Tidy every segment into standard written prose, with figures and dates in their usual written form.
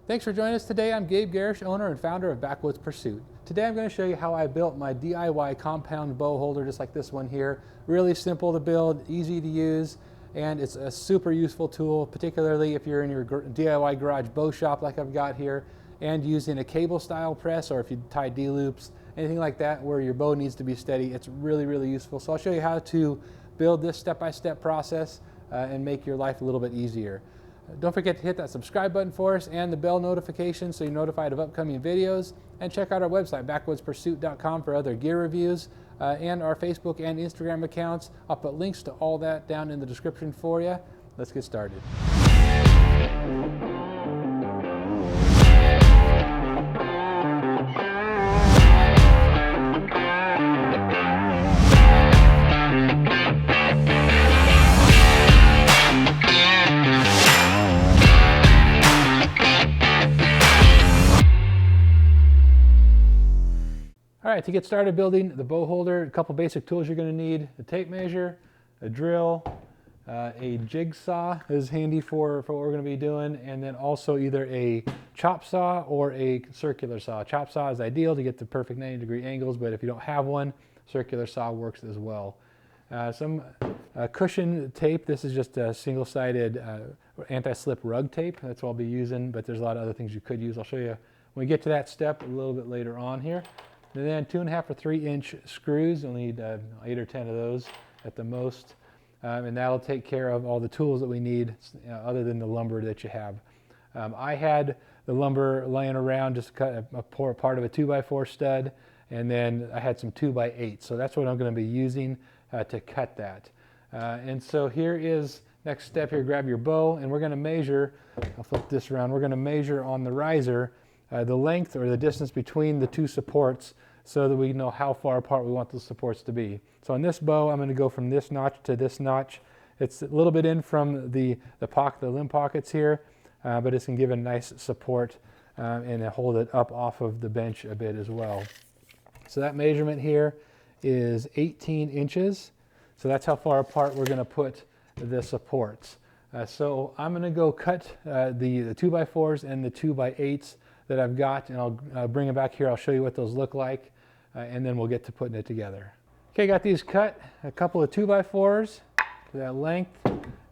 Thanks for joining us today. I'm Gabe Garish, owner and founder of Backwoods Pursuit. Today I'm going to show you how I built my DIY compound bow holder, just like this one here. Really simple to build, easy to use, and it's a super useful tool, particularly if you're in your DIY garage bow shop like I've got here, and using a cable style press, or if you tie D-loops, anything like that where your bow needs to be steady. It's really, really useful. So I'll show you how to build this step-by-step process and make your life a little bit easier. Don't forget to hit that subscribe button for us and the bell notification so you're notified of upcoming videos. And check out our website, backwoodspursuit.com, for other gear reviews and our Facebook and Instagram accounts. I'll put links to all that down in the description for you. Let's get started. All right, to get started building the bow holder, a couple basic tools you're going to need: a tape measure, a drill, a jigsaw is handy for what we're going to be doing, and then also either a chop saw or a circular saw. Chop saw is ideal to get the perfect 90-degree angles, but if you don't have one, circular saw works as well. Some cushion tape. This is just a single-sided anti-slip rug tape. That's what I'll be using, but there's a lot of other things you could use. I'll show you when we get to that step a little bit later on here. And then 2.5 or 3-inch screws. You'll need 8 or 10 of those at the most. And that'll take care of all the tools that we need other than the lumber that you have. I had the lumber laying around, just cut a part of a 2x4 stud, and then I had some 2x8. So that's what I'm going to be using to cut that. And so here is next step here. Grab your bow, and we're going to measure. I'll flip this around. We're going to measure on the riser the length or the distance between the two supports so that we know how far apart we want the supports to be. So on this bow, I'm going to go from this notch to this notch. It's a little bit in from the limb pockets here, but it's going to give it a nice support and hold it up off of the bench a bit as well. So that measurement here is 18 inches. So that's how far apart we're going to put the supports. So I'm going to go cut the 2x4s and the 2x8s that I've got, and I'll bring them back here. I'll show you what those look like, and then we'll get to putting it together. Okay, got these cut. A couple of 2x4s to that length,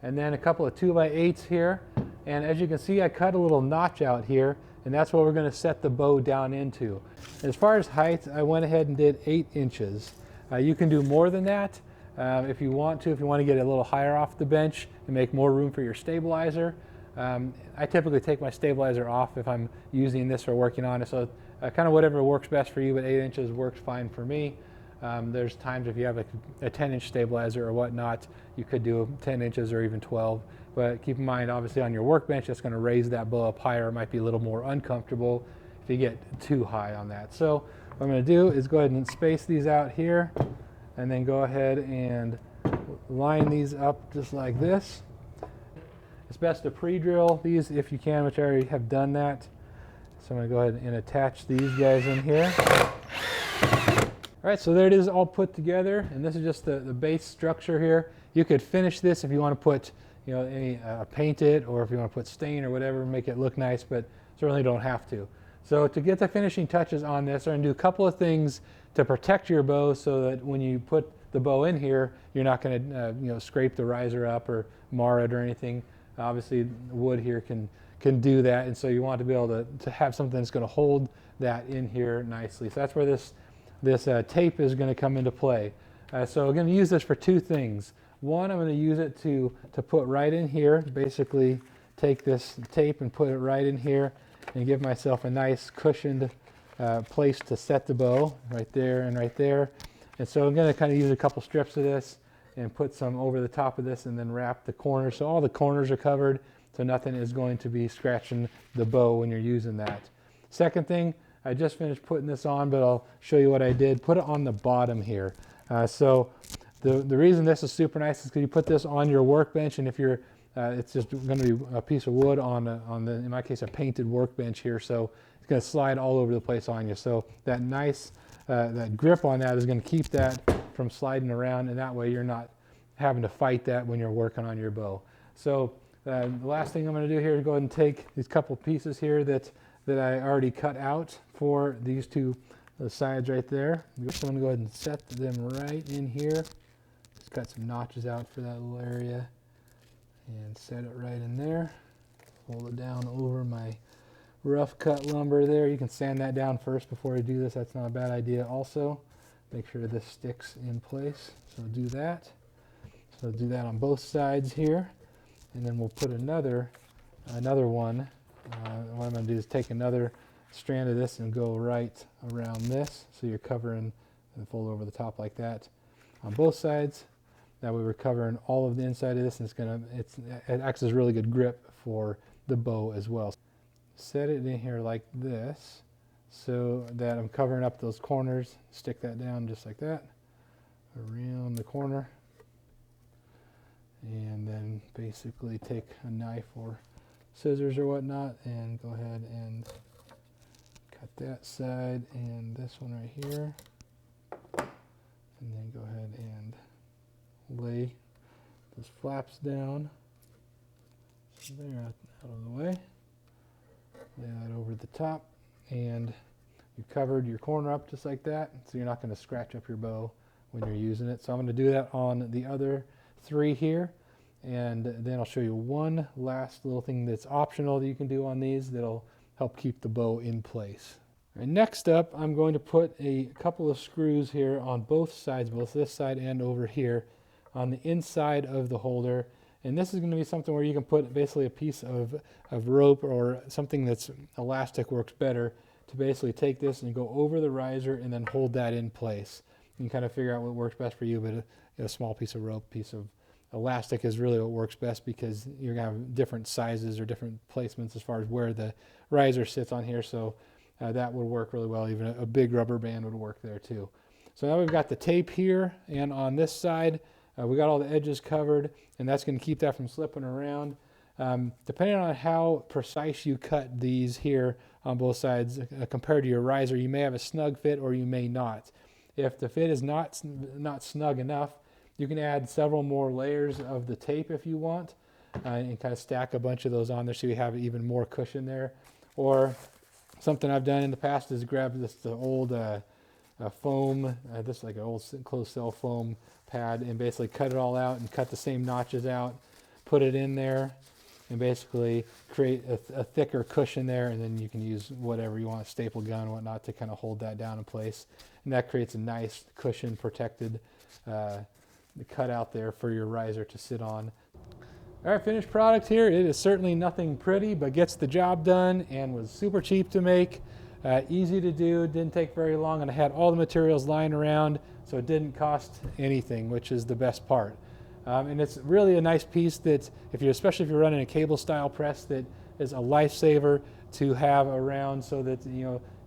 and then a couple of 2x8s here. And as you can see, I cut a little notch out here, and that's what we're going to set the bow down into. As far as height, I went ahead and did 8 inches. You can do more than that if you want to. If you want to get a little higher off the bench and make more room for your stabilizer. I typically take my stabilizer off if I'm using this or working on it, so kind of whatever works best for you, but 8 inches works fine for me. There's times if you have a 10-inch stabilizer or whatnot, you could do 10 inches or even 12, but keep in mind, obviously on your workbench, that's going to raise that bow up higher. It might be a little more uncomfortable if you get too high on that. So what I'm going to do is go ahead and space these out here, and then go ahead and line these up just like this. It's best to pre-drill these if you can, which I already have done that. So I'm going to go ahead and attach these guys in here. All right, so there it is, all put together, and this is just the base structure here. You could finish this if you want to put, paint it, or if you want to put stain or whatever, make it look nice, but certainly don't have to. So to get the finishing touches on this, I'm going to do a couple of things to protect your bow so that when you put the bow in here, you're not going to scrape the riser up or mar it or anything. Obviously, wood here can do that, and so you want to be able to have something that's going to hold that in here nicely. So that's where this tape is going to come into play. So we're going to use this for two things. One, I'm going to use it to put right in here. Basically, take this tape and put it right in here and give myself a nice cushioned place to set the bow, right there and right there. And so I'm going to kind of use a couple strips of this and put some over the top of this, and then wrap the corners so all the corners are covered, so nothing is going to be scratching the bow when you're using that. Second thing, I just finished putting this on, but I'll show you what I did. Put it on the bottom here. So the reason this is super nice is because you put this on your workbench, and if you're it's just going to be a piece of wood on the, in my case, a painted workbench here, so it's going to slide all over the place on you. So that nice that grip on that is going to keep that from sliding around, and that way you're not having to fight that when you're working on your bow. So The last thing I'm going to do here is go ahead and take these couple pieces here that I already cut out for these two sides right there. I'm going to go ahead and set them right in here. Just cut some notches out for that little area and set it right in there. Hold it down over my rough cut lumber there. You can sand that down first before you do this. That's not a bad idea also. Make sure this sticks in place. So do that. So do that on both sides here. And then we'll put another one. What I'm going to do is take another strand of this and go right around this. So you're covering and fold over the top like that on both sides. That way we're covering all of the inside of this, and it acts as really good grip for the bow as well. Set it in here like this so that I'm covering up those corners. Stick that down just like that around the corner. And then basically take a knife or scissors or whatnot and go ahead and cut that side and this one right here. And then go ahead and lay those flaps down. So they're out of the way. Lay that over the top, and you covered your corner up just like that, so you're not going to scratch up your bow when you're using it. So I'm going to do that on the other three here, and then I'll show you one last little thing that's optional that you can do on these that'll help keep the bow in place. All right, next up, I'm going to put a couple of screws here on both sides, both this side and over here, on the inside of the holder. And this is going to be something where you can put basically a piece of rope or something that's elastic works better to basically take this and go over the riser and then hold that in place. You can kind of figure out what works best for you, but a small piece of rope, piece of elastic is really what works best, because you're going to have different sizes or different placements as far as where the riser sits on here. So that would work really well. Even a big rubber band would work there too. So now we've got the tape here, and on this side, we got all the edges covered, and that's going to keep that from slipping around. Depending on how precise you cut these here on both sides compared to your riser, you may have a snug fit or you may not. If the fit is not snug enough, you can add several more layers of the tape if you want, and kind of stack a bunch of those on there so you have even more cushion there. Or something I've done in the past is grab the old foam, this is like an old closed cell foam pad, and basically cut it all out and cut the same notches out, put it in there, and basically create a thicker cushion there, and then you can use whatever you want, a staple gun or whatnot, to kind of hold that down in place. And that creates a nice cushion protected cut out there for your riser to sit on. All right, finished product here. It is certainly nothing pretty, but gets the job done and was super cheap to make. Easy to do, didn't take very long, and I had all the materials lying around, so it didn't cost anything, which is the best part. And it's really a nice piece that, especially if you're running a cable style press, that is a lifesaver to have around, so that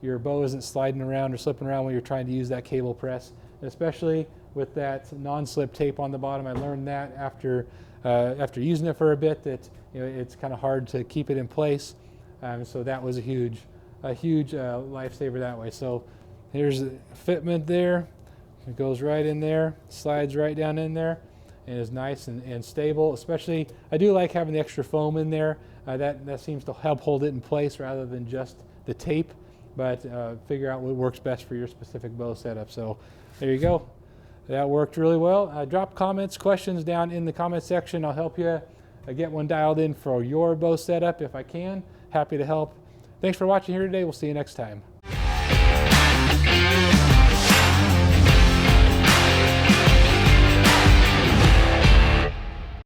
your bow isn't sliding around or slipping around when you're trying to use that cable press. And especially with that non-slip tape on the bottom, I learned that after using it for a bit, that it's kind of hard to keep it in place. So that was a huge lifesaver that way. So here's the fitment there. It goes right in there, slides right down in there, and is nice and stable. Especially, I do like having the extra foam in there. That seems to help hold it in place rather than just the tape, but figure out what works best for your specific bow setup. So there you go. That worked really well. Drop comments, questions down in the comment section. I'll help you get one dialed in for your bow setup if I can. Happy to help. Thanks for watching here today. We'll see you next time.